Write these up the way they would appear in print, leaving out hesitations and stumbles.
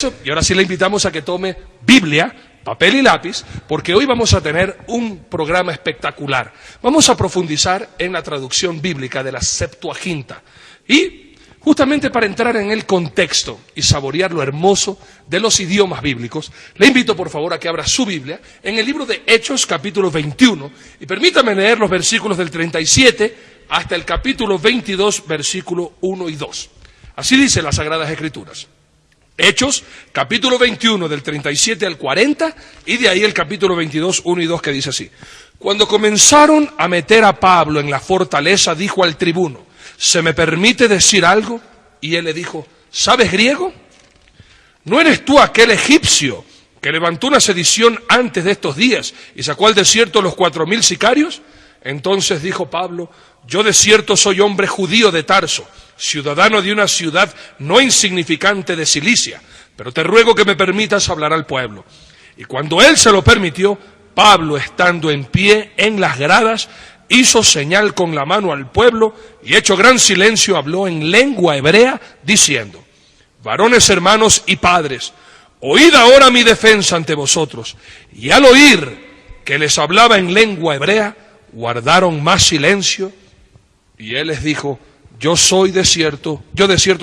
Y ahora sí le invitamos a que tome Biblia, papel y lápiz, porque hoy vamos a tener un programa espectacular. Vamos a profundizar en la traducción bíblica de la Septuaginta. Y justamente para entrar en el contexto y saborear lo hermoso de los idiomas bíblicos, le invito por favor a que abra su Biblia en el libro de Hechos, capítulo 21, y permítame leer los versículos del 37 hasta el capítulo 22, versículo 1 y 2. Así dice las Sagradas Escrituras. Hechos, capítulo 21, del 37 al 40, y de ahí el capítulo 22, 1 y 2, que dice así. Cuando comenzaron a meter a Pablo en la fortaleza, dijo al tribuno, ¿se me permite decir algo? Y él le dijo, ¿sabes griego? ¿No eres tú aquel egipcio que levantó una sedición antes de estos días y sacó al desierto los 4,000 sicarios? Entonces dijo Pablo, yo de cierto soy hombre judío de Tarso, ciudadano de una ciudad no insignificante de Cilicia, pero te ruego que me permitas hablar al pueblo. Y cuando él se lo permitió, Pablo, estando en pie en las gradas, hizo señal con la mano al pueblo y hecho gran silencio habló en lengua hebrea, diciendo, varones hermanos y padres, oíd ahora mi defensa ante vosotros. Y al oír que les hablaba en lengua hebrea, guardaron más silencio, y él les dijo, yo de cierto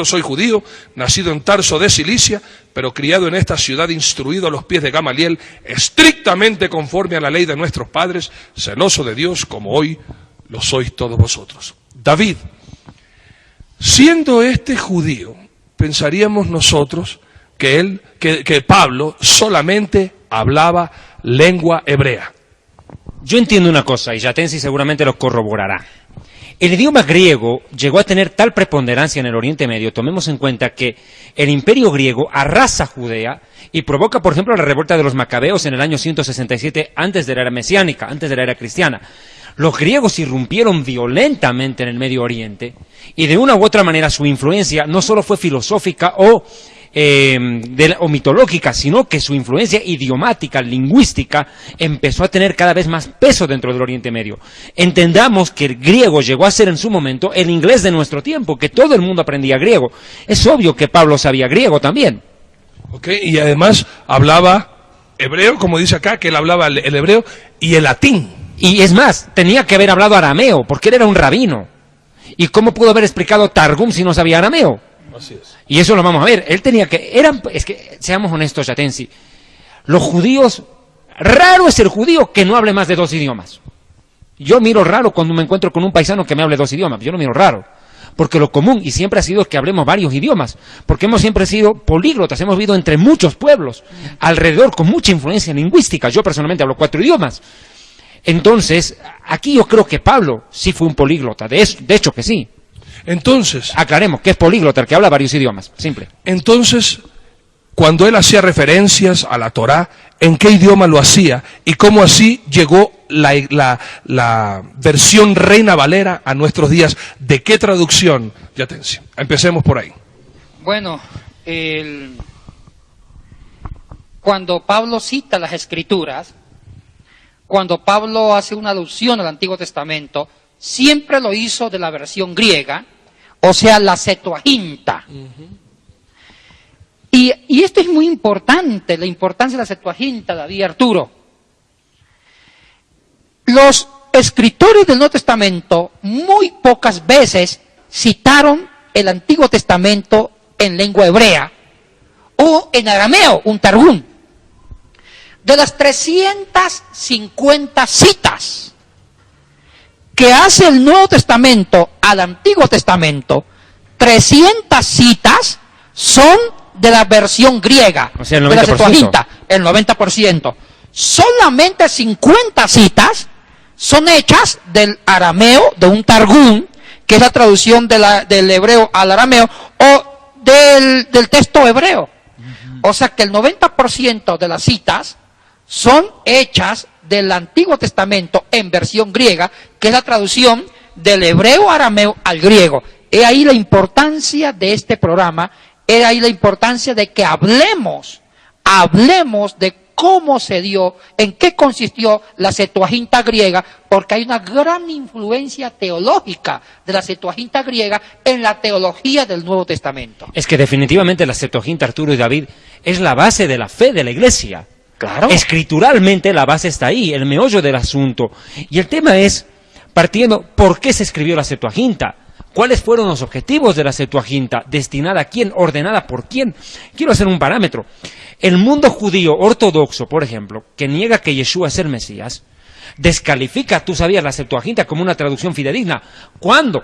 soy judío, nacido en Tarso de Cilicia, pero criado en esta ciudad, instruido a los pies de Gamaliel, estrictamente conforme a la ley de nuestros padres, celoso de Dios, como hoy lo sois todos vosotros. David, siendo este judío, pensaríamos nosotros que Pablo solamente hablaba lengua hebrea. Yo entiendo una cosa, y Yatensi seguramente lo corroborará. El idioma griego llegó a tener tal preponderancia en el Oriente Medio, tomemos en cuenta que el imperio griego arrasa Judea y provoca, por ejemplo, la revuelta de los macabeos en el año 167 antes de la era mesiánica, antes de la era cristiana. Los griegos irrumpieron violentamente en el Medio Oriente y de una u otra manera su influencia no solo fue filosófica o mitológica, sino que su influencia idiomática, lingüística, empezó a tener cada vez más peso dentro del Oriente Medio. Entendamos que el griego llegó a ser en su momento el inglés de nuestro tiempo, que todo el mundo aprendía griego. Es obvio que Pablo sabía griego también. Y además hablaba hebreo, como dice acá, que él hablaba el hebreo y el latín. Y es más, tenía que haber hablado arameo, porque él era un rabino. ¿Y cómo pudo haber explicado Targum si no sabía arameo? Así es. Y eso lo vamos a ver. Él tenía que... Es que, seamos honestos, Yatensi, los judíos... Raro es el judío que no hable más de 2 idiomas. Yo miro raro cuando me encuentro con un paisano que me hable 2 idiomas. Yo lo miro raro. Porque lo común, y siempre ha sido que hablemos varios idiomas. Porque hemos siempre sido políglotas, hemos vivido entre muchos pueblos, alrededor con mucha influencia lingüística. Yo personalmente hablo 4 idiomas. Entonces, aquí yo creo que Pablo sí fue un políglota. De hecho que sí. Entonces, aclaremos que es políglota, el que habla varios idiomas, simple. Entonces, cuando él hacía referencias a la Torá, ¿en qué idioma lo hacía? Y cómo así llegó la versión Reina Valera a nuestros días. ¿De qué traducción? Yatensi, empecemos por ahí. Bueno, cuando Pablo cita las Escrituras, cuando Pablo hace una alusión al Antiguo Testamento, siempre lo hizo de la versión griega, o sea, la Septuaginta. Y esto es muy importante, la importancia de la Septuaginta, David y Arturo. Los escritores del Nuevo Testamento muy pocas veces citaron el Antiguo Testamento en lengua hebrea o en arameo, un targum. De las 350 citas que hace el Nuevo Testamento al Antiguo Testamento, 300 citas son de la versión griega, o sea, el 90%. De la Septuaginta, el 90%. Solamente 50 citas son hechas del arameo, de un targum, que es la traducción del hebreo al arameo, o del texto hebreo. O sea que el 90% de las citas son hechas del Antiguo Testamento en versión griega, que es la traducción del hebreo arameo al griego. He ahí la importancia de este programa, he ahí la importancia de que hablemos de cómo se dio, en qué consistió la Septuaginta griega, porque hay una gran influencia teológica de la Septuaginta griega en la teología del Nuevo Testamento. Es que definitivamente la Septuaginta, Arturo y David, es la base de la fe de la Iglesia. Claro. Escrituralmente la base está ahí, el meollo del asunto. Y el tema es, partiendo, ¿por qué se escribió la Septuaginta? ¿Cuáles fueron los objetivos de la Septuaginta? ¿Destinada a quién? ¿Ordenada por quién? Quiero hacer un parámetro. El mundo judío ortodoxo, por ejemplo, que niega que Yeshua es el Mesías, descalifica, tú sabías, la Septuaginta como una traducción fidedigna. Cuando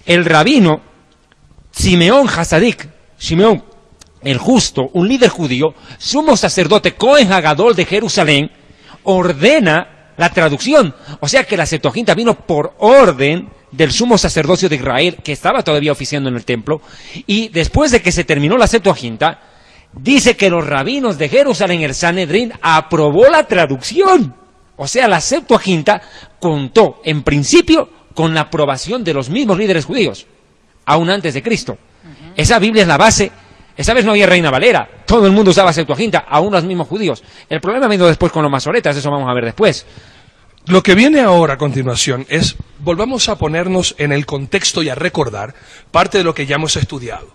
el rabino Simeón Hasadik, Simeón el justo, un líder judío, sumo sacerdote Cohen Hagadol de Jerusalén, ordena la traducción. O sea que la Septuaginta vino por orden del sumo sacerdocio de Israel, que estaba todavía oficiando en el templo, y después de que se terminó la Septuaginta, dice que los rabinos de Jerusalén, el Sanedrín, aprobó la traducción. O sea, la Septuaginta contó, en principio, con la aprobación de los mismos líderes judíos, aún antes de Cristo. Esa Biblia es la base. Esa vez no había Reina Valera, todo el mundo usaba Septuaginta, aún los mismos judíos. El problema vino después con los masoretas, eso vamos a ver después. Lo que viene ahora a continuación es, volvamos a ponernos en el contexto y a recordar parte de lo que ya hemos estudiado.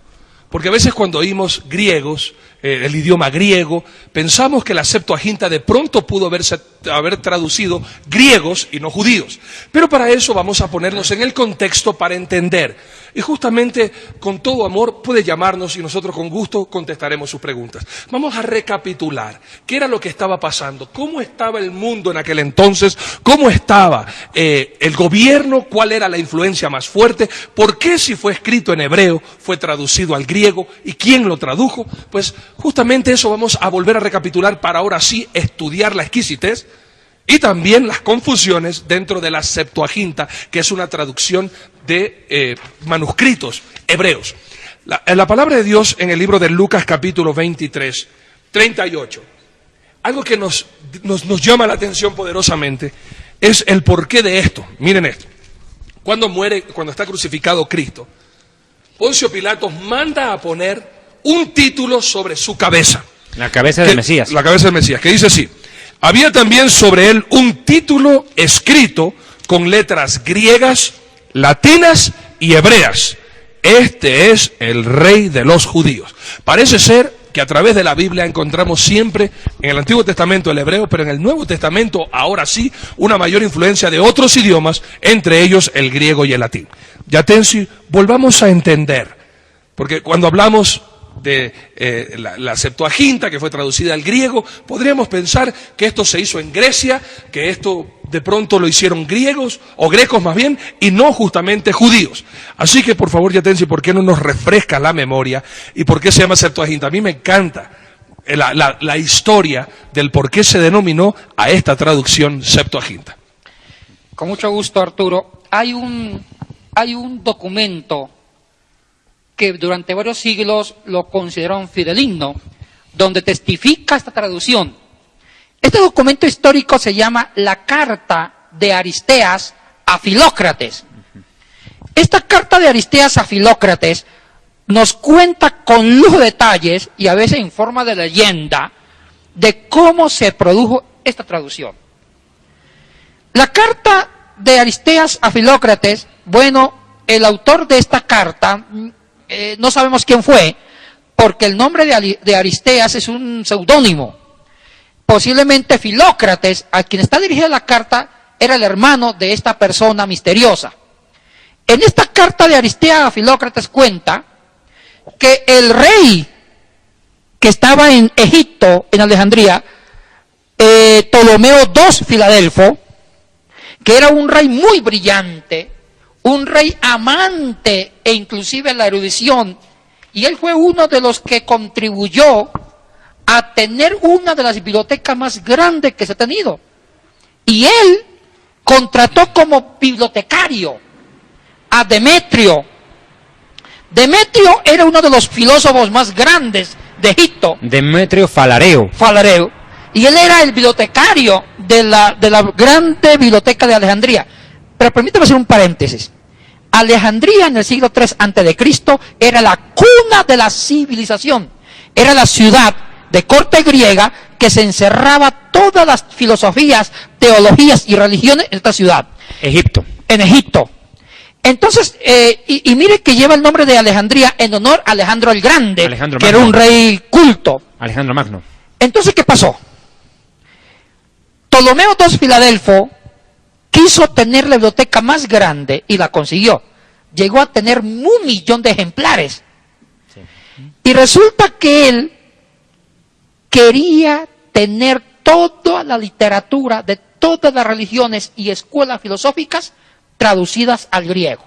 Porque a veces cuando oímos griegos, el idioma griego, pensamos que la Septuaginta de pronto pudo haber traducido griegos y no judíos. Pero para eso vamos a ponernos en el contexto para entender. Y justamente con todo amor puede llamarnos y nosotros con gusto contestaremos sus preguntas. Vamos a recapitular qué era lo que estaba pasando, cómo estaba el mundo en aquel entonces, cómo estaba el gobierno, cuál era la influencia más fuerte, por qué si fue escrito en hebreo fue traducido al griego y quién lo tradujo. Pues justamente eso vamos a volver a recapitular para ahora sí estudiar la exquisitez y también las confusiones dentro de la Septuaginta, que es una traducción de manuscritos hebreos. La palabra de Dios en el libro de Lucas capítulo 23, 38, algo que nos llama la atención poderosamente es el porqué de esto. Miren esto. Cuando está crucificado Cristo, Poncio Pilatos manda a poner un título sobre su cabeza. La cabeza del Mesías. La cabeza del Mesías, que dice así: había también sobre él un título escrito con letras griegas, latinas y hebreas. Este es el Rey de los judíos. Parece ser que a través de la Biblia encontramos siempre en el Antiguo Testamento el hebreo, pero en el Nuevo Testamento ahora sí una mayor influencia de otros idiomas, entre ellos el griego y el latín. Yatensi, volvamos a entender, porque cuando hablamos de la Septuaginta, que fue traducida al griego, podríamos pensar que esto se hizo en Grecia, que esto de pronto lo hicieron griegos, o grecos más bien, y no justamente judíos. Así que por favor, Yatensi, ¿por qué no nos refresca la memoria? ¿Y por qué se llama Septuaginta? A mí me encanta la historia del por qué se denominó a esta traducción Septuaginta. Con mucho gusto, Arturo. Hay un documento que durante varios siglos lo consideraron fidedigno, donde testifica esta traducción. Este documento histórico se llama la Carta de Aristeas a Filócrates. Esta Carta de Aristeas a Filócrates nos cuenta con lujo de detalles, y a veces en forma de leyenda, de cómo se produjo esta traducción. La Carta de Aristeas a Filócrates, bueno, el autor de esta carta, no sabemos quién fue, porque el nombre de Aristeas es un seudónimo. Posiblemente Filócrates, a quien está dirigida la carta, era el hermano de esta persona misteriosa. En esta carta de Aristeas a Filócrates cuenta que el rey que estaba en Egipto, en Alejandría, Ptolomeo II Filadelfo, que era un rey muy brillante, un rey amante e inclusive la erudición, y él fue uno de los que contribuyó a tener una de las bibliotecas más grandes que se ha tenido. Y él contrató como bibliotecario a Demetrio. Demetrio era uno de los filósofos más grandes de Egipto. Demetrio Falareo. Y él era el bibliotecario de la grande biblioteca de Alejandría. Pero permítame hacer un paréntesis. Alejandría en el siglo III a.C. era la cuna de la civilización. Era la ciudad de corte griega que se encerraba todas las filosofías, teologías y religiones en esta ciudad. Egipto. En Egipto. Entonces, y mire que lleva el nombre de Alejandría en honor a Alejandro el Grande, Alejandro que era Magno. un rey culto. Alejandro Magno. Entonces, ¿qué pasó? Ptolomeo II Filadelfo quiso tener la biblioteca más grande y la consiguió. Llegó a tener 1.000.000 de ejemplares. Sí. Y resulta que él quería tener toda la literatura de todas las religiones y escuelas filosóficas traducidas al griego.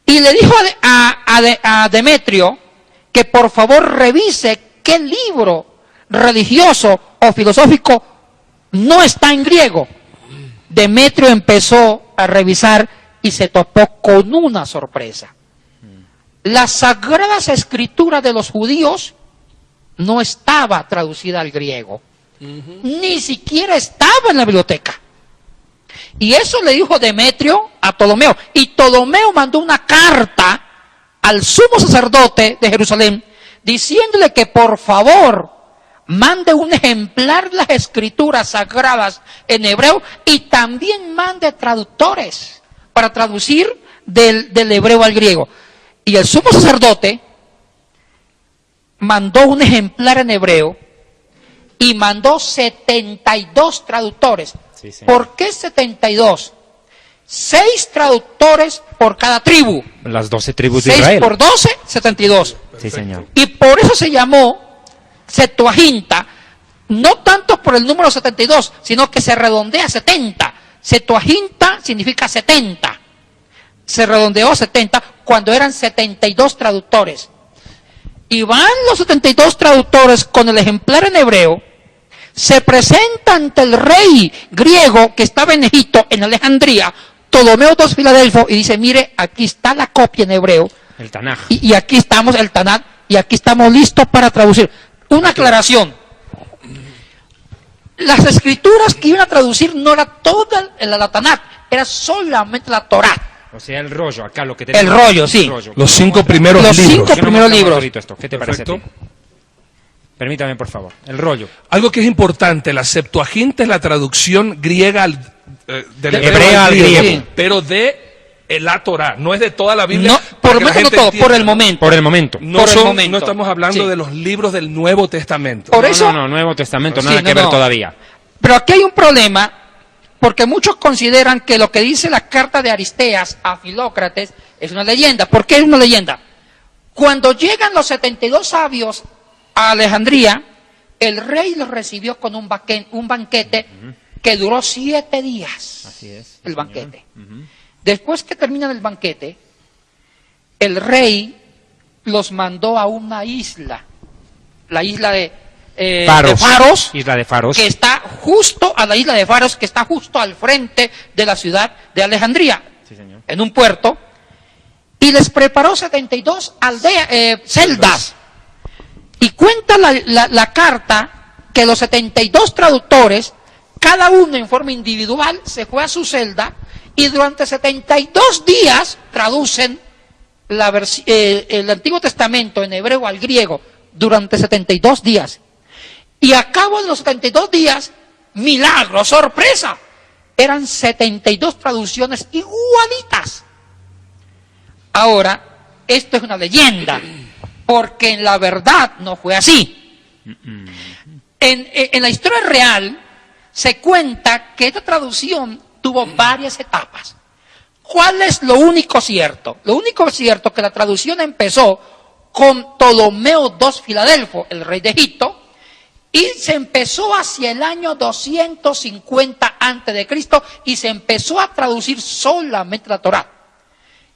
Y le dijo a Demetrio que por favor revise qué libro religioso o filosófico no está en griego. Demetrio empezó a revisar y se topó con una sorpresa. Las sagradas escrituras de los judíos no estaba traducida al griego. Ni siquiera estaba en la biblioteca. Y eso le dijo Demetrio a Ptolomeo. Y Ptolomeo mandó una carta al sumo sacerdote de Jerusalén diciéndole que por favor mande un ejemplar de las escrituras sagradas en hebreo y también mande traductores para traducir del hebreo al griego. Y el sumo sacerdote mandó un ejemplar en hebreo y mandó 72 traductores. Sí, señor. ¿Por qué 72? 6 traductores por cada tribu. Las 12 tribus de 6 Israel. por 12, 72. Sí, señor. Y por eso se llamó Septuaginta, no tanto por el número 72, sino que se redondea a 70. Septuaginta significa 70. Se redondeó a 70 cuando eran 72 traductores. Y van los 72 traductores con el ejemplar en hebreo, se presenta ante el rey griego que estaba en Egipto, en Alejandría, Ptolomeo II Filadelfo, y dice, mire, aquí está la copia en hebreo, El Tanaj. y aquí estamos, el Tanat, y aquí estamos listos para traducir. Una aclaración. Las escrituras que iban a traducir no era toda la Tanat, era solamente la Torá. O sea, el rollo, acá lo que El rollo, sí. Los 5 primeros Los libros. 5 primeros libros. Esto. ¿Qué te parece a ti? Perfecto. Permítame, por favor. El rollo. Algo que es importante, la Septuaginta es la traducción griega del hebreo al griego. Sí. pero de la Torá, no es de toda la Biblia. No, para por que la lo menos no gente todo, entienda, por el momento. Por el momento. No, por el son- momento. no estamos hablando Sí. de los libros del Nuevo Testamento. Por eso, No, Nuevo Testamento, Sí, nada no, que ver no. todavía. pero aquí hay un problema, porque muchos consideran que lo que dice la carta de Aristeas a Filócrates es una leyenda. ¿Por qué es una leyenda? Cuando llegan los 72 sabios a Alejandría, el rey los recibió con un banquete que duró 7 días. Así es. El banquete. Después que terminan el banquete, el rey los mandó a una isla, la isla de Faros, Isla de Faros. que está justo a la isla de Faros, que está justo al frente de la ciudad de Alejandría, Sí, señor. en un puerto, y les preparó 72 celdas. Y cuenta la carta que los 72 traductores, cada uno en forma individual, se fue a su celda y durante 72 días traducen el Antiguo Testamento en hebreo al griego durante 72 días. Y a cabo de los 72 días, milagro, sorpresa, eran 72 traducciones igualitas. Ahora, esto es una leyenda, porque en la verdad no fue así. En la historia real se cuenta que esta traducción tuvo varias etapas. ¿Cuál es lo único cierto? Lo único cierto es que la traducción empezó con Ptolomeo II Filadelfo, el rey de Egipto, y se empezó hacia el año 250 a.C. y se empezó a traducir solamente la Torá.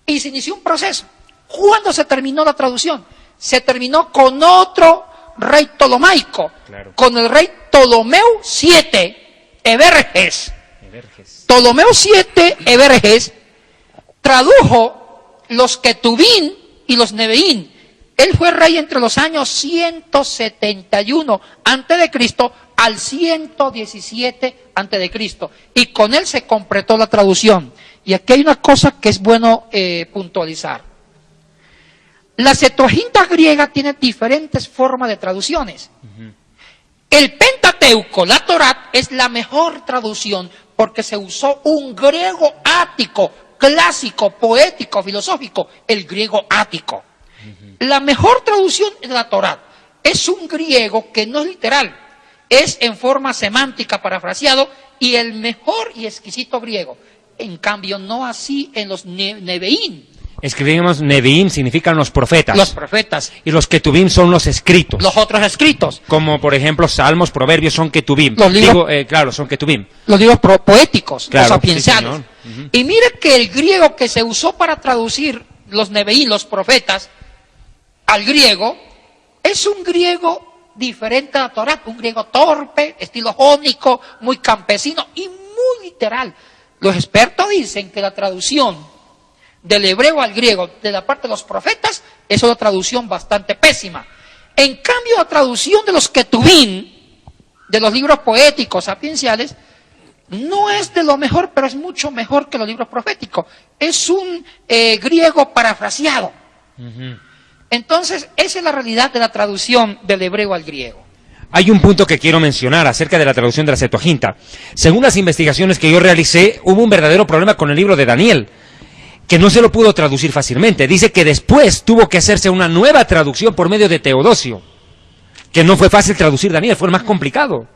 Y se inició un proceso. ¿Cuándo se terminó la traducción? Se terminó con otro rey ptolomaico, Claro. con el rey Ptolomeo VII Everges. Everges. Ptolomeo VII Everges tradujo los Ketubín y los Nebeín. Él fue rey entre los años 171 a.C. al 117 a.C. y con él se completó la traducción. Y aquí hay una cosa que es bueno puntualizar. La Septuaginta griega tiene diferentes formas de traducciones. El Pentateuco, la Torá, es la mejor traducción porque se usó un griego ático, clásico, poético, filosófico, el griego ático. La mejor traducción es la Torá. Es un griego que no es literal, es en forma semántica, parafraseado, y el mejor y exquisito griego. En cambio, no así en los Neveín. Escribimos Nevi'im, significan los profetas. Los profetas. Y los Ketubim son los escritos. Los otros escritos. Como por ejemplo Salmos, Proverbios son Ketubim. Los libros, claro, son Ketubim. Los libros poéticos, claro, los sapienciales. Sí, y mire que el griego que se usó para traducir los Neveín, los profetas, al griego, es un griego diferente a la Torá, un griego torpe, estilo jónico, muy campesino y muy literal. Los expertos dicen que la traducción del hebreo al griego de la parte de los profetas es una traducción bastante pésima. En cambio, la traducción de los Ketubim, de los libros poéticos sapienciales, no es de lo mejor, pero es mucho mejor que los libros proféticos. Es un griego parafraseado. Entonces, esa es la realidad de la traducción del hebreo al griego. Hay un punto que quiero mencionar acerca de la traducción de la Septuaginta. Según las investigaciones que yo realicé, hubo un verdadero problema con el libro de Daniel, que no se lo pudo traducir fácilmente. Dice que después tuvo que hacerse una nueva traducción por medio de Teodosio, que no fue fácil traducir Daniel, fue el más complicado.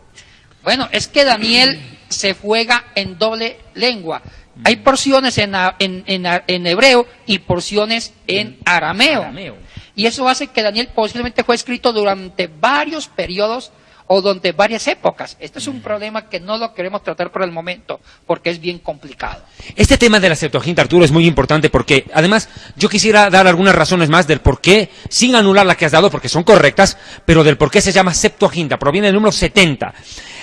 Bueno, es que Daniel se juega en doble lengua. Hay porciones en hebreo y porciones en arameo. Y eso hace que Daniel posiblemente fue escrito durante varios periodos o durante varias épocas. Este es un problema que no lo queremos tratar por el momento, porque es bien complicado. Este tema de la Septuaginta, Arturo, es muy importante porque, además, yo quisiera dar algunas razones más del por qué, sin anular las que has dado, porque son correctas, pero del por qué se llama Septuaginta. Proviene del número 70.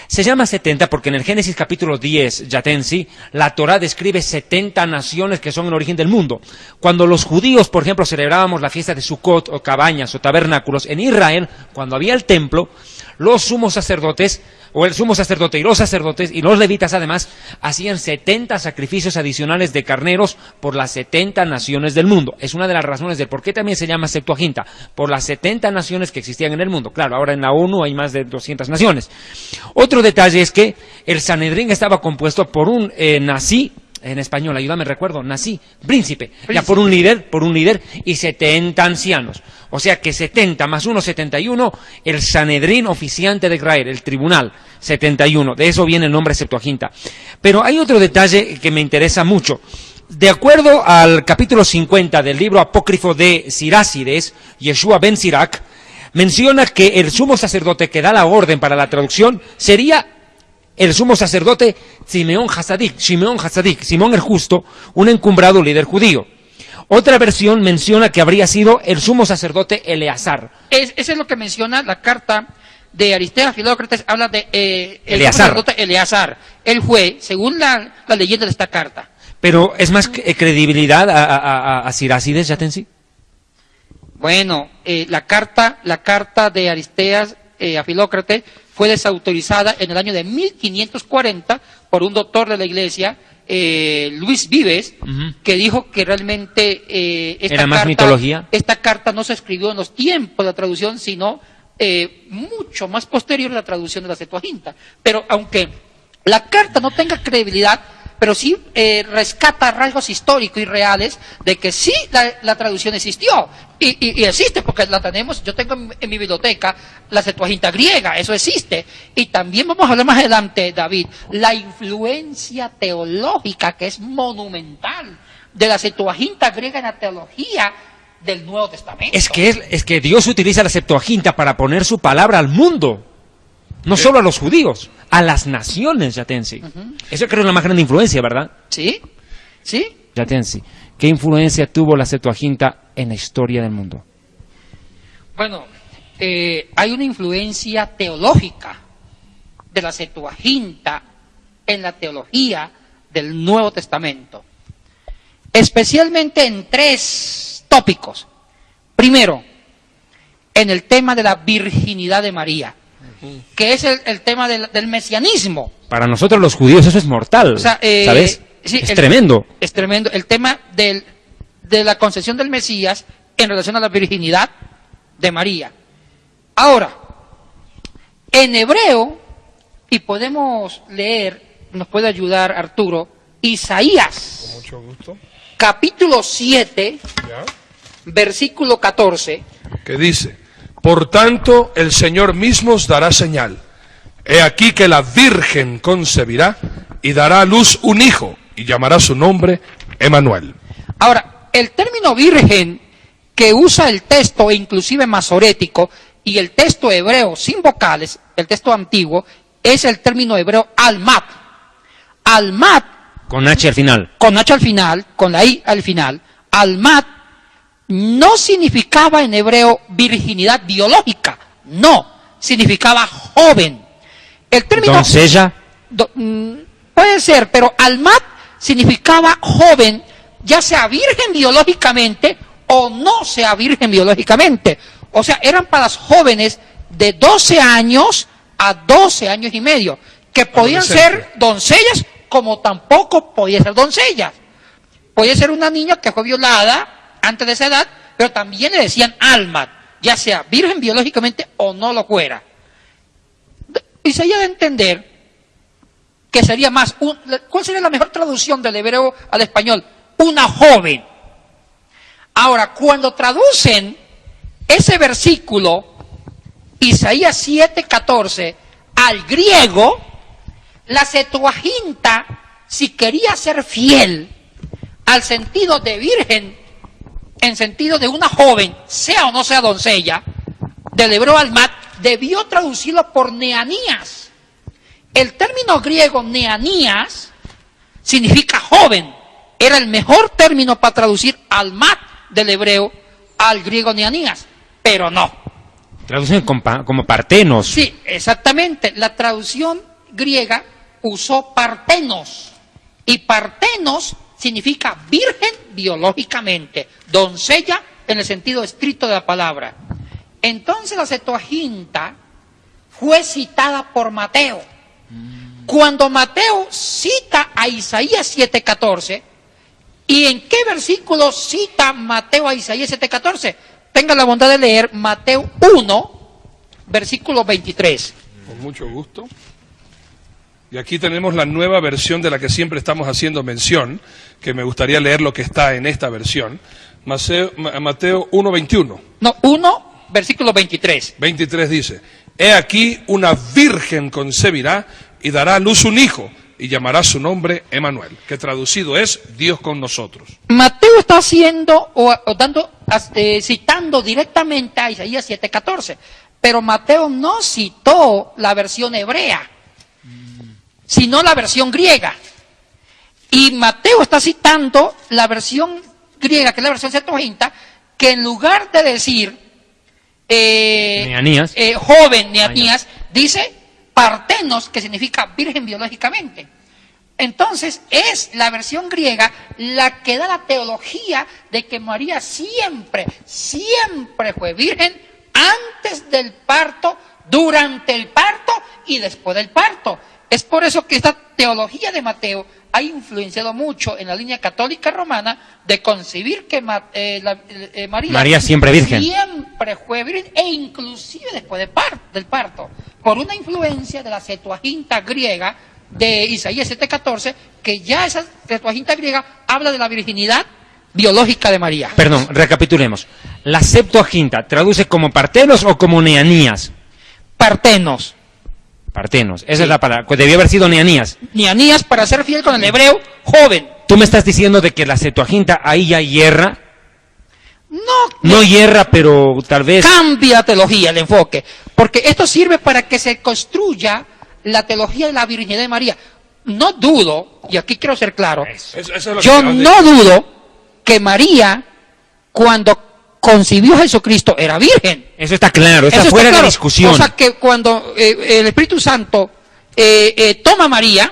Se llama 70 porque en el Génesis capítulo 10, Yatensi, la Torá describe 70 naciones que son el origen del mundo. Cuando los judíos, por ejemplo, celebrábamos la fiesta de Sukkot, o cabañas, o tabernáculos, en Israel, cuando había el templo, los sumos sacerdotes, o el sumo sacerdote y los sacerdotes, y los levitas además, hacían 70 sacrificios adicionales de carneros por las 70 naciones del mundo. Es una de las razones del por qué también se llama Septuaginta, por las 70 naciones que existían en el mundo. Claro, ahora en la ONU hay más de 200 naciones. Otro detalle es que el Sanedrín estaba compuesto por un nazí, en español, ayúdame, recuerdo, nací, príncipe, ya por un líder y 70 ancianos. O sea que 70 más 1, 71, el Sanedrín oficiante de Israel, el tribunal, 71. De eso viene el nombre Septuaginta. Pero hay otro detalle que me interesa mucho. De acuerdo al capítulo 50 del libro apócrifo de Sirácides, Yeshua ben Sirak, menciona que el sumo sacerdote que da la orden para la traducción sería el sumo sacerdote Simeón Hasadik, Simón el Justo, un encumbrado líder judío. Otra versión menciona que habría sido el sumo sacerdote Eleazar. Eso es lo que menciona la carta de Aristeas a Filócrates, habla de el Eleazar. sacerdote Eleazar. Él fue, según la leyenda de esta carta. Pero ¿es más credibilidad a Sirácides, Yatensi? Bueno, la carta de Aristeas a Filócrates fue desautorizada en el año de 1540 por un doctor de la iglesia, Luis Vives, que dijo que realmente esta carta no se escribió en los tiempos de la traducción, sino mucho más posterior a la traducción de la Septuaginta. Pero aunque la carta no tenga credibilidad, pero sí rescata rasgos históricos y reales de que sí la traducción existió. Y existe, porque la tenemos, yo tengo en mi biblioteca la Septuaginta griega, eso existe. Y también vamos a hablar más adelante, David, la influencia teológica que es monumental de la Septuaginta griega en la teología del Nuevo Testamento. Es que Dios utiliza la Septuaginta para poner su palabra al mundo. No solo a los judíos, a las naciones, Yatensi. Eso creo es la más grande influencia, ¿verdad? Sí, sí. Yatensi, ¿qué influencia tuvo la Septuaginta en la historia del mundo? Bueno, hay una influencia teológica de la Septuaginta en la teología del Nuevo Testamento. Especialmente en 3 tópicos. Primero, en el tema de la virginidad de María, que es el tema del mesianismo. Para nosotros los judíos eso es mortal, o sea, ¿sabes? Sí, es tremendo. Es tremendo. El tema de la concepción del Mesías en relación a la virginidad de María. Ahora, En hebreo, y podemos leer, nos puede ayudar Arturo, Isaías, Con mucho gusto. capítulo 7, ¿Ya? versículo 14. Que dice, por tanto el Señor mismo os dará señal. He aquí que la Virgen concebirá y dará a luz un hijo y llamará su nombre Emanuel. Ahora, el término virgen que usa el texto inclusive masorético y el texto hebreo sin vocales, el texto antiguo, es el término hebreo almat. Almat, Con H al final. con H al final, con la I al final, almat no significaba en hebreo virginidad biológica, no, significaba joven. El término Doncella. puede ser, pero almat significaba joven, ya sea virgen biológicamente o no sea virgen biológicamente. O sea, eran para las jóvenes de 12 años a 12 años y medio, que podían ser doncellas como tampoco podían ser doncellas. Podía ser una niña que fue violada antes de esa edad, pero también le decían almat, ya sea virgen biológicamente o no lo fuera. Y se da a entender que sería más, ¿cuál sería la mejor traducción del hebreo al español? Una joven. Ahora, cuando traducen ese versículo, Isaías 7:14, al griego, la Septuaginta, si quería ser fiel al sentido de virgen, en sentido de una joven, sea o no sea doncella, del hebreo almat, debió traducirlo por neanías. El término griego neanías significa joven. Era el mejor término para traducir almat del hebreo al griego neanías, pero no. Traducen como partenos. Sí, exactamente. La traducción griega usó partenos. Y partenos significa virgen biológicamente, doncella en el sentido estricto de la palabra. Entonces la Septuaginta fue citada por Mateo. Cuando Mateo cita a Isaías 7:14, ¿y en qué versículo cita Mateo a Isaías 7:14? Tenga la bondad de leer Mateo 1, versículo 23. Con mucho gusto. Y aquí tenemos la nueva versión de la que siempre estamos haciendo mención, que me gustaría leer lo que está en esta versión. Mateo 1:21. No, 1, versículo 23. 23 dice, he aquí una virgen concebirá y dará a luz un hijo y llamará su nombre Emanuel, que traducido es Dios con nosotros. Mateo está haciendo citando directamente a Isaías 7:14, pero Mateo no citó la versión hebrea, sino la versión griega. Y Mateo está citando la versión griega, que es la versión Septuaginta, que en lugar de decir Neanías. joven, neanías, dice partenos, que significa virgen biológicamente. Entonces es la versión griega la que da la teología de que María siempre fue virgen antes del parto, durante el parto y después del parto. Es por eso que esta teología de Mateo ha influenciado mucho en la línea católica romana de concebir que María siempre virgen. Siempre fue virgen e inclusive después del parto, por una influencia de la Septuaginta griega de Isaías 7:14, que ya esa Septuaginta griega habla de la virginidad biológica de María. Perdón, recapitulemos. La Septuaginta traduce como partenos o como neanías. Partenos. Partenos, esa Sí. es la palabra. Debió haber sido neanías. Neanías, para ser fiel con el hebreo, joven. Tú me estás diciendo de que la Septuaginta ahí ya hierra. No No hierra, pero tal vez. cambia la teología, el enfoque, porque esto sirve para que se construya la teología de la virginidad de María. No dudo, y aquí quiero ser claro, Eso es lo que yo acabas de no decir. dudo que María, cuando concibió a Jesucristo, era virgen. Eso está claro, está Eso fuera claro. de discusión. O sea que cuando el Espíritu Santo toma a María,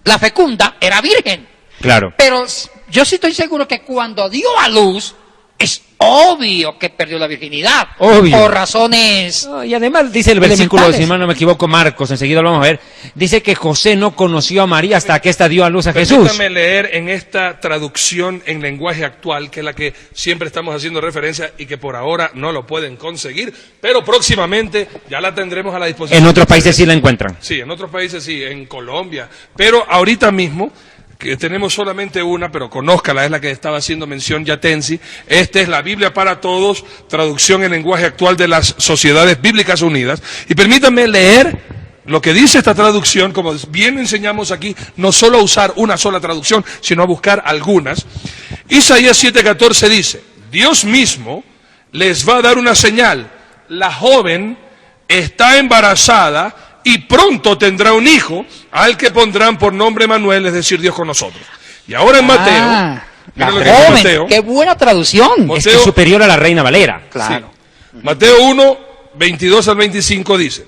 la fecunda, era virgen. Claro. Pero yo sí estoy seguro que cuando dio a luz, es obvio que perdió la virginidad. Obvio. Por razones... No, y además dice el versículo, elementales. si mal no me equivoco, Marcos, enseguida lo vamos a ver, dice que José no conoció a María hasta que ésta dio a luz a Jesús. Permítame leer en esta traducción en lenguaje actual, que es la que siempre estamos haciendo referencia y que por ahora no lo pueden conseguir, pero próximamente ya la tendremos a la disposición. En otros países sí la encuentran. Sí, en otros países sí, en Colombia, pero ahorita mismo, que tenemos solamente una, pero conózcala, es la que estaba haciendo mención Yatensi. Esta es la Biblia para Todos, traducción en lenguaje actual de las Sociedades Bíblicas Unidas. Y permítanme leer lo que dice esta traducción, como bien enseñamos aquí, no solo a usar una sola traducción, sino a buscar algunas. Isaías 7:14 dice, Dios mismo les va a dar una señal. La joven está embarazada y pronto tendrá un hijo, al que pondrán por nombre Manuel, es decir, Dios con nosotros. Y ahora en Mateo, la mira lo que dice joven, Mateo, qué buena traducción. Mateo- Es que es superior a la Reina Valera. Claro. sí. Mateo 1, 22 al 25 dice,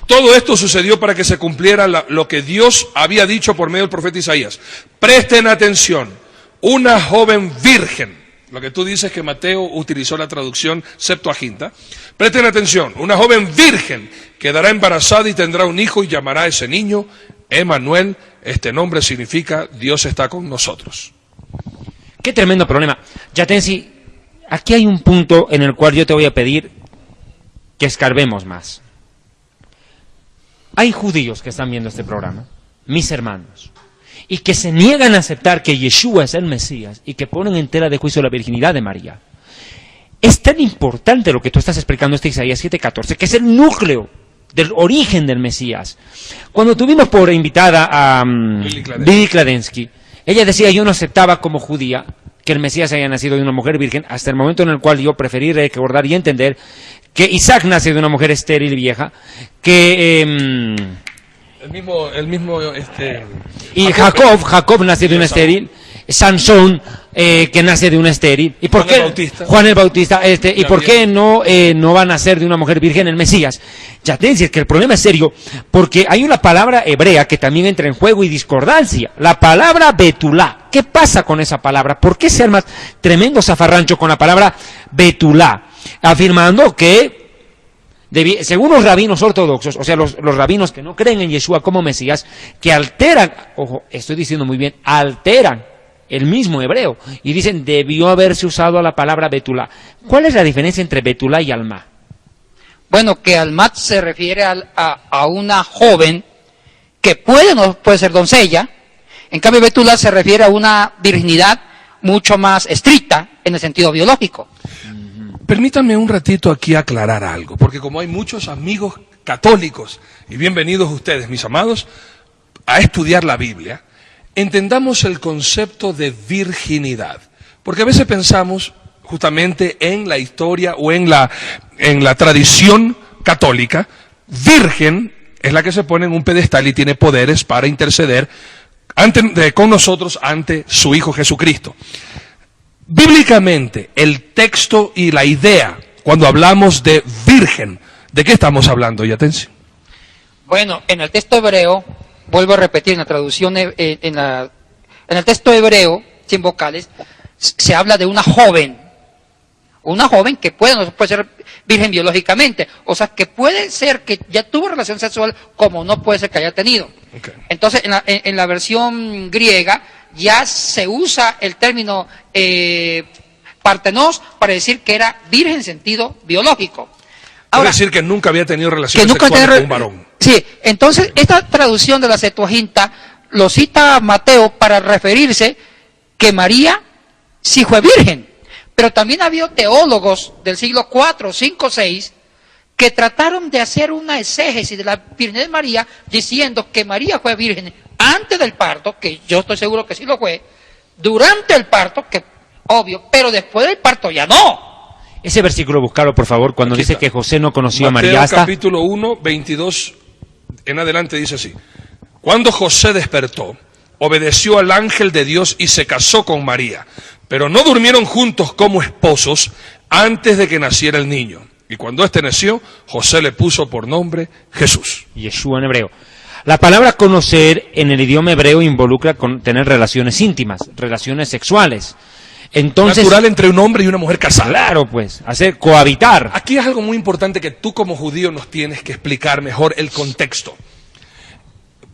todo esto sucedió para que se cumpliera lo que Dios había dicho por medio del profeta Isaías. Presten atención, una joven virgen, lo que tú dices que Mateo utilizó la traducción Septuaginta. Presten atención, una joven virgen quedará embarazada y tendrá un hijo y llamará a ese niño Emanuel. Este nombre significa Dios está con nosotros. Qué tremendo problema. Yatensi, aquí hay un punto en el cual yo te voy a pedir que escarbemos más. Hay judíos que están viendo este programa, mis hermanos, y que se niegan a aceptar que Yeshua es el Mesías y que ponen en tela de juicio la virginidad de María. Es tan importante lo que tú estás explicando este Isaías 7:14, que es el núcleo del origen del Mesías. Cuando tuvimos por invitada a Lili Kladensky, ella decía, yo no aceptaba como judía que el Mesías haya nacido de una mujer virgen, hasta el momento en el cual yo preferí recordar y entender que Isaac nace de una mujer estéril y vieja, que y Jacob nace de una estéril, Sansón que nace de una estéril, y por qué Juan el Bautista, y por qué no va a nacer de una mujer virgen el Mesías. Ya te decía que el problema es serio, porque hay una palabra hebrea que también entra en juego y discordancia, la palabra betulá. ¿Qué pasa con esa palabra? ¿Por qué se arma tremendo zafarrancho con la palabra betulá? Afirmando que según los rabinos ortodoxos, o sea, los rabinos que no creen en Yeshua como Mesías, que alteran, ojo, estoy diciendo muy bien, alteran el mismo hebreo, y dicen, debió haberse usado la palabra betulá. ¿Cuál es la diferencia entre betulá y alma? Bueno, que almat se refiere a una joven que puede o no puede ser doncella, en cambio betulá se refiere a una virginidad mucho más estricta en el sentido biológico. Permítanme un ratito aquí aclarar algo, porque como hay muchos amigos católicos, y bienvenidos ustedes, mis amados, a estudiar la Biblia, entendamos el concepto de virginidad, porque a veces pensamos justamente en la historia o en la tradición católica, virgen es la que se pone en un pedestal y tiene poderes para interceder con nosotros ante su Hijo Jesucristo. Bíblicamente, el texto y la idea, cuando hablamos de virgen, ¿de qué estamos hablando, Yatensi? Bueno, en el texto hebreo, vuelvo a repetir, en la traducción, en el texto hebreo, sin vocales, se habla de una joven que puede o no puede ser virgen biológicamente, o sea, que puede ser que ya tuvo relación sexual, como no puede ser que haya tenido. Okay. Entonces, en la versión griega, ya se usa el término partenos para decir que era virgen en sentido biológico. Ahora, es decir, que nunca había tenido relaciones sexuales con un varón. Sí, entonces esta traducción de la Septuaginta lo cita Mateo para referirse que María sí fue virgen, pero también había teólogos del siglo IV, V, VI que trataron de hacer una exégesis de la virginidad de María diciendo que María fue virgen antes del parto, que yo estoy seguro que sí lo fue, durante el parto, que obvio, pero después del parto ya no. Ese versículo, buscarlo por favor, cuando dice que José no conoció a María hasta... capítulo 1, 22 en adelante dice así: cuando José despertó, obedeció al ángel de Dios y se casó con María, pero no durmieron juntos como esposos antes de que naciera el niño. Y cuando éste nació, José le puso por nombre Jesús. Yeshua en hebreo. La palabra conocer en el idioma hebreo involucra con tener relaciones íntimas, relaciones sexuales. Entonces, natural entre un hombre y una mujer casada. claro, pues, hacer cohabitar. Aquí es algo muy importante que tú como judío nos tienes que explicar mejor el contexto.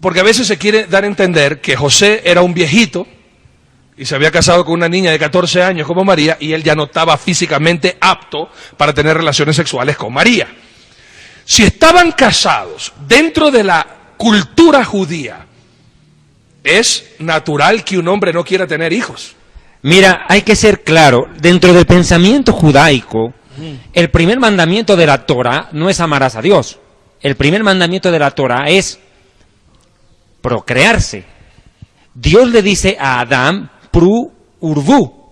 Porque a veces se quiere dar a entender que José era un viejito y se había casado con una niña de 14 años como María y él ya no estaba físicamente apto para tener relaciones sexuales con María. Si estaban casados dentro de la cultura judía, es natural que un hombre no quiera tener hijos. Mira, hay que ser claro, dentro del pensamiento judaico, el primer mandamiento de la Torah no es amarás a Dios. El primer mandamiento de la Torah es procrearse. Dios le dice a Adán, pru urvu,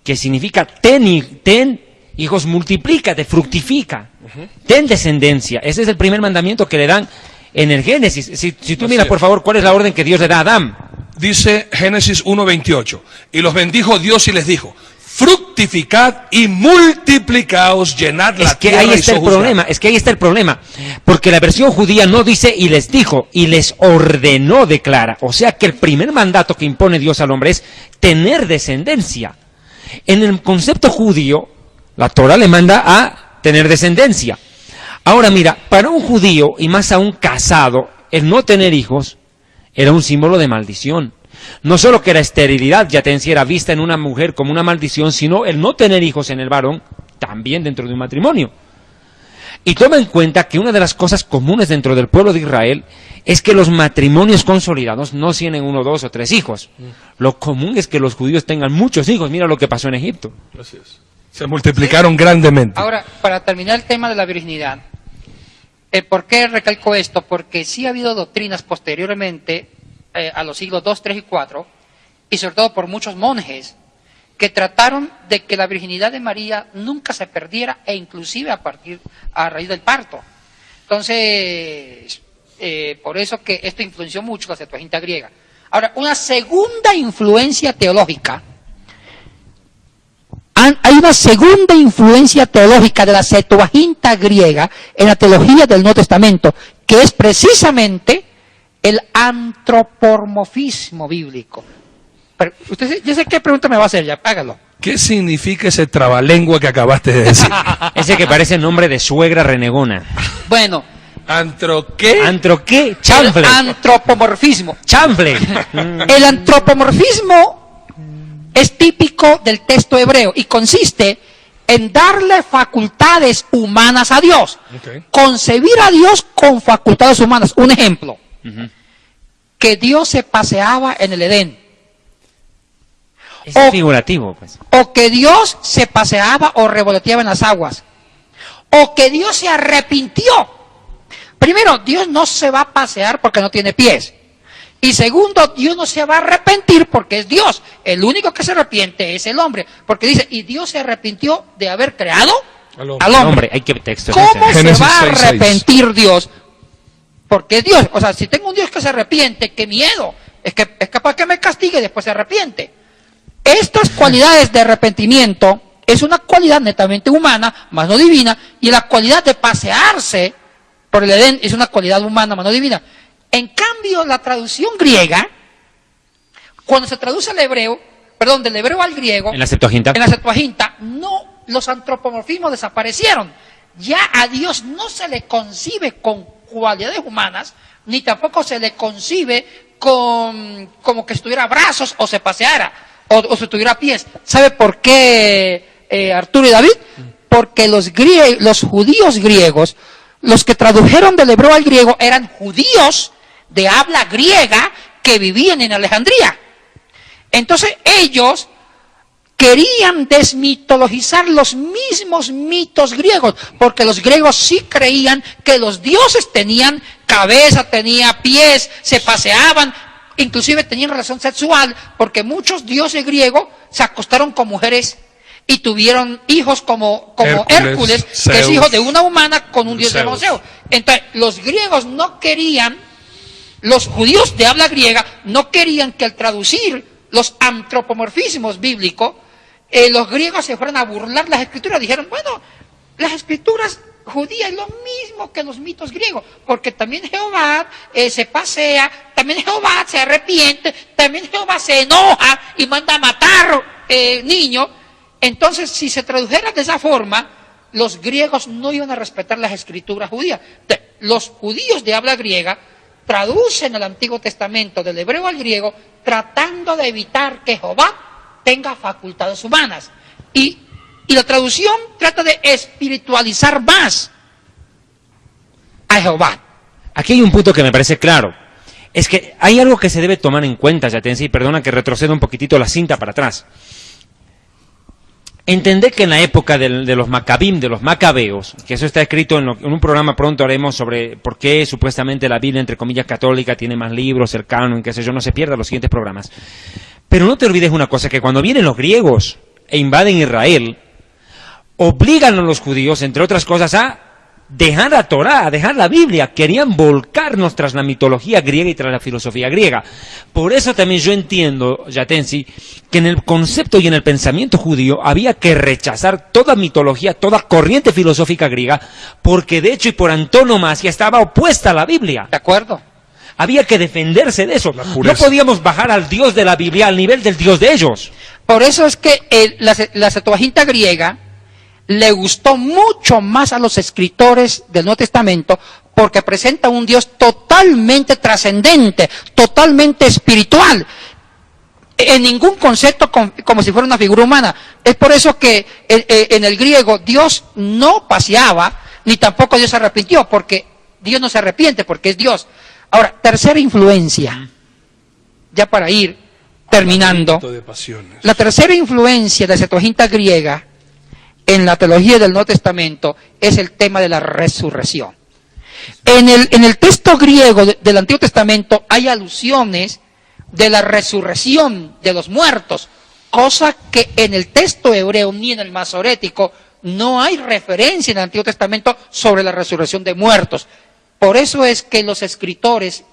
que significa ten hijos, multiplícate, fructifica, ten descendencia. Ese es el primer mandamiento que le dan en el Génesis. Si tú miras, por favor, ¿cuál es la orden que Dios le da a Adán? Dice Génesis 1:28, y los bendijo Dios y les dijo, fructificad y multiplicaos, llenad la tierra ahí y está el sojuzgad. problema, es que ahí está el problema, porque la versión judía no dice y les dijo, y les ordenó, declara. O sea que el primer mandato que impone Dios al hombre es tener descendencia. En el concepto judío, la Torah le manda a tener descendencia. Ahora mira, para un judío, y más aún casado, el no tener hijos era un símbolo de maldición. No solo que la esterilidad yatensi era vista en una mujer como una maldición, sino el no tener hijos en el varón también dentro de un matrimonio. Y toma en cuenta que una de las cosas comunes dentro del pueblo de Israel es que los matrimonios consolidados no tienen 1, 2 o 3 hijos. Lo común es que los judíos tengan muchos hijos. Mira lo que pasó en Egipto. Así es. Se multiplicaron grandemente. Ahora, para terminar el tema de la virginidad, ¿por qué recalco esto? Porque sí ha habido doctrinas posteriormente, a los siglos II, III y IV, y sobre todo por muchos monjes, que trataron de que la virginidad de María nunca se perdiera, e inclusive a raíz del parto. Entonces, por eso que esto influenció mucho la Septuaginta griega. Ahora, una segunda influencia teológica. Hay una segunda influencia teológica de la Septuaginta griega en la teología del Nuevo Testamento, que es precisamente el antropomorfismo bíblico. Pero usted, yo sé qué pregunta me va a hacer, ya, hágalo. ¿Qué significa ese trabalengua que acabaste de decir? Ese que parece nombre de suegra renegona. Bueno, ¿Antro qué? ¿Antro qué? Chanfle. el antropomorfismo. Chanfle. El antropomorfismo es típico del texto hebreo y consiste en darle facultades humanas a Dios. Okay. Concebir a Dios con facultades humanas. Un ejemplo, que Dios se paseaba en el Edén. Es figurativo, pues. O que Dios se paseaba o revoloteaba en las aguas. O que Dios se arrepintió. Primero, Dios no se va a pasear porque no tiene pies. Y segundo, Dios no se va a arrepentir porque es Dios. El único que se arrepiente es el hombre. Porque dice, y Dios se arrepintió de haber creado al hombre. Hay que texto. ¿Cómo se Génesis va a 6:6. arrepentir Dios? Porque es Dios. O sea, si tengo un Dios que se arrepiente, qué miedo. Es capaz que me castigue y después se arrepiente. Estas cualidades de arrepentimiento es una cualidad netamente humana, más no divina, y la cualidad de pasearse por el Edén es una cualidad humana, más no divina. En cambio, la traducción griega, cuando se traduce del hebreo al griego, En la Septuaginta. no, los antropomorfismos desaparecieron. Ya a Dios no se le concibe con cualidades humanas, ni tampoco se le concibe como que estuviera brazos o se paseara. O si tuviera pies. ¿Sabe por qué, Arturo y David? Porque los judíos griegos, los que tradujeron del hebreo al griego, eran judíos de habla griega que vivían en Alejandría. Entonces ellos querían desmitologizar los mismos mitos griegos, porque los griegos sí creían que los dioses tenían cabeza, tenían pies, se paseaban, inclusive tenían relación sexual, porque muchos dioses griegos se acostaron con mujeres y tuvieron hijos como Hércules, Zeus, que es hijo de una humana con un dios llamado Zeus. Zeus. Entonces, los griegos no querían, los judíos de habla griega no querían que al traducir los antropomorfismos bíblicos, los griegos se fueran a burlar las escrituras. Dijeron, bueno, las escrituras judía es lo mismo que los mitos griegos, porque también Jehová se pasea, también Jehová se arrepiente, también Jehová se enoja y manda a matar niños. Entonces, si se tradujera de esa forma, los griegos no iban a respetar las escrituras judías. Los judíos de habla griega traducen el Antiguo Testamento del hebreo al griego, tratando de evitar que Jehová tenga facultades humanas. Y la traducción trata de espiritualizar más a Jehová. Aquí hay un punto que me parece claro. Es que hay algo que se debe tomar en cuenta, Yatensi, perdona que retroceda un poquitito la cinta para atrás. Entender que en la época de los Macabim, de los Macabeos, que eso está escrito en un programa pronto haremos sobre por qué supuestamente la Biblia, entre comillas, católica, tiene más libros, cercano, en qué sé yo, no se pierda los siguientes programas. Pero no te olvides una cosa, que cuando vienen los griegos e invaden Israel, obligan a los judíos, entre otras cosas, a dejar la Torá, a dejar la Biblia. Querían volcarnos tras la mitología griega y tras la filosofía griega. Por eso también yo entiendo, Yatensi, que en el concepto y en el pensamiento judío había que rechazar toda mitología, toda corriente filosófica griega, porque de hecho y por antonomasia estaba opuesta a la Biblia. ¿De acuerdo? Había que defenderse de eso. No podíamos bajar al Dios de la Biblia al nivel del Dios de ellos. Por eso es que la Septuaginta griega le gustó mucho más a los escritores del Nuevo Testamento, porque presenta un Dios totalmente trascendente, totalmente espiritual, en ningún concepto como si fuera una figura humana. Es por eso que en el griego Dios no paseaba, ni tampoco Dios se arrepintió, porque Dios no se arrepiente, porque es Dios. Ahora, tercera influencia, ya para ir terminando, la tercera influencia de la Septuaginta griega en la teología del Nuevo Testamento es el tema de la resurrección. En el texto griego del Antiguo Testamento hay alusiones de la resurrección de los muertos, cosa que en el texto hebreo ni en el masorético no hay referencia en el Antiguo Testamento sobre la resurrección de muertos. Por eso es que los escritores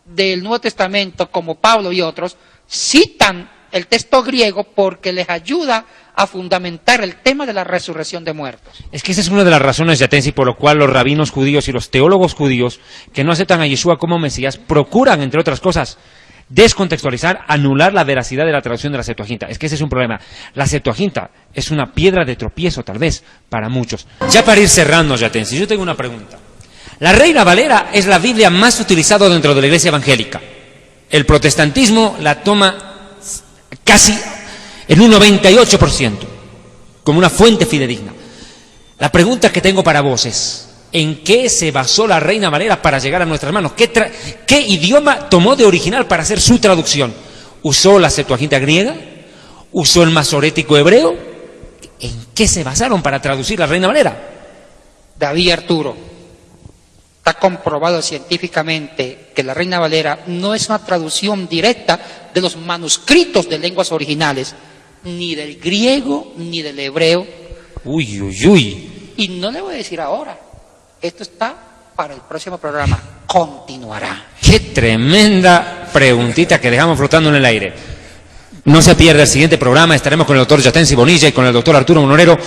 del Nuevo Testamento, como Pablo y otros, citan el texto griego porque les ayuda a fundamentar el tema de la resurrección de muertos. Es que esa es una de las razones, Yatensi, por lo cual los rabinos judíos y los teólogos judíos que no aceptan a Yeshua como Mesías procuran, entre otras cosas, descontextualizar, anular la veracidad de la traducción de la Septuaginta. Es que ese es un problema. La Septuaginta es una piedra de tropiezo, tal vez, para muchos. Ya para ir cerrando, Yatensi, yo tengo una pregunta. La Reina Valera es la Biblia más utilizada dentro de la Iglesia evangélica. El protestantismo la toma casi en un 98%, como una fuente fidedigna. La pregunta que tengo para vos es, ¿en qué se basó la Reina Valera para llegar a nuestras manos? ¿Qué idioma tomó de original para hacer su traducción? ¿Usó la Septuaginta griega? ¿Usó el masorético hebreo? ¿En qué se basaron para traducir la Reina Valera? David Arturo, está comprobado científicamente que la Reina Valera no es una traducción directa de los manuscritos de lenguas originales, ni del griego ni del hebreo. Uy, uy, uy. Y no le voy a decir ahora, esto está para el próximo programa, continuará. Qué tremenda preguntita que dejamos flotando en el aire. No se pierda el siguiente programa, estaremos con el doctor Yatensi Bonilla y con el doctor Arturo Monorero